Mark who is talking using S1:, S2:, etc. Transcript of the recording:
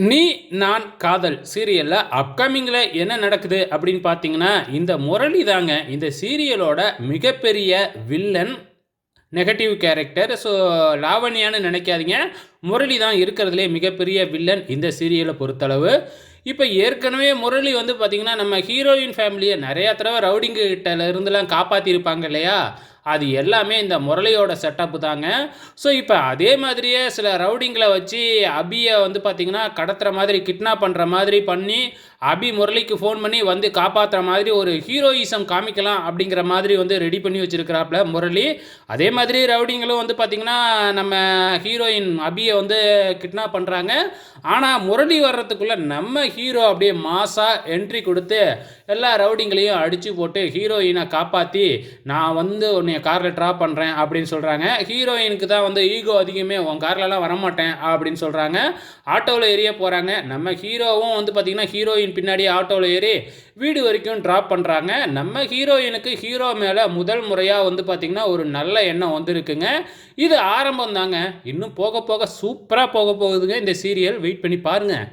S1: நீ நான் காதல் சீரியல்ல அப்கமிங்கில் என்ன நடக்குது அப்படின்னு பார்த்தீங்கன்னா, இந்த முரளி தாங்க இந்த சீரியலோட மிகப்பெரிய வில்லன், நெகட்டிவ் கேரக்டர். ஸோ லாவண்யான்னு நினைக்காதீங்க. முரளி தான் இருக்கிறதுலே மிகப்பெரிய வில்லன் இந்த சீரியலை பொறுத்தளவு. இப்போ ஏற்கனவே முரளி வந்து பார்த்தீங்கன்னா, நம்ம ஹீரோயின் ஃபேமிலியை நிறையா தடவை ரவுடிங்க கிட்ட இருந்துலாம் காப்பாற்றிருப்பாங்க இல்லையா? அது எல்லாமே இந்த முரளியோட செட்டப்பு தாங்க. ஸோ இப்போ அதே மாதிரியே சில ரவுடிங்களை வச்சு அபியை வந்து பார்த்திங்கன்னா கடத்துகிற மாதிரி கிட்னாப் பண்ணுற மாதிரி பண்ணி அபி முரளிக்கு ஃபோன் பண்ணி வந்து காப்பாற்றுற மாதிரி ஒரு ஹீரோயிசம் காமிக்கலாம் அப்படிங்கிற மாதிரி வந்து ரெடி பண்ணி வச்சுருக்கிறாப்புல முரளி. அதே மாதிரி ரவுடிங்களும் வந்து பார்த்திங்கன்னா நம்ம ஹீரோயின் அபியை வந்து கிட்னாப் பண்ணுறாங்க. ஆனால் முரளி வர்றதுக்குள்ளே நம்ம ஹீரோ அப்படியே மாசாக என்ட்ரி கொடுத்து எல்லா ரவுடிங்களையும் அடித்து போட்டு ஹீரோயினை காப்பாற்றி நான் வந்து உன்னை காரில் ட்ராப் பண்ணுறேன் அப்படின்னு சொல்கிறாங்க. ஹீரோயினுக்கு தான் வந்து ஈகோ அதிகமே, உன் கார்லலாம் வரமாட்டேன் அப்படின்னு சொல்கிறாங்க. ஆட்டோவில் ஏறிய போகிறாங்க. நம்ம ஹீரோவும் வந்து பார்த்திங்கன்னா ஹீரோயின் பின்னாடியே ஆட்டோவில் ஏறி வீடு வரைக்கும் ட்ராப் பண்ணுறாங்க. நம்ம ஹீரோயினுக்கு ஹீரோ மேலே முதல் முறையாக வந்து பார்த்திங்கன்னா ஒரு நல்ல எண்ணம் வந்துருக்குங்க. இது ஆரம்பம் தாங்க. இன்னும் போக போக சூப்பராக போக போகுதுங்க இந்த சீரியல். வெயிட் பண்ணி பாருங்கள்.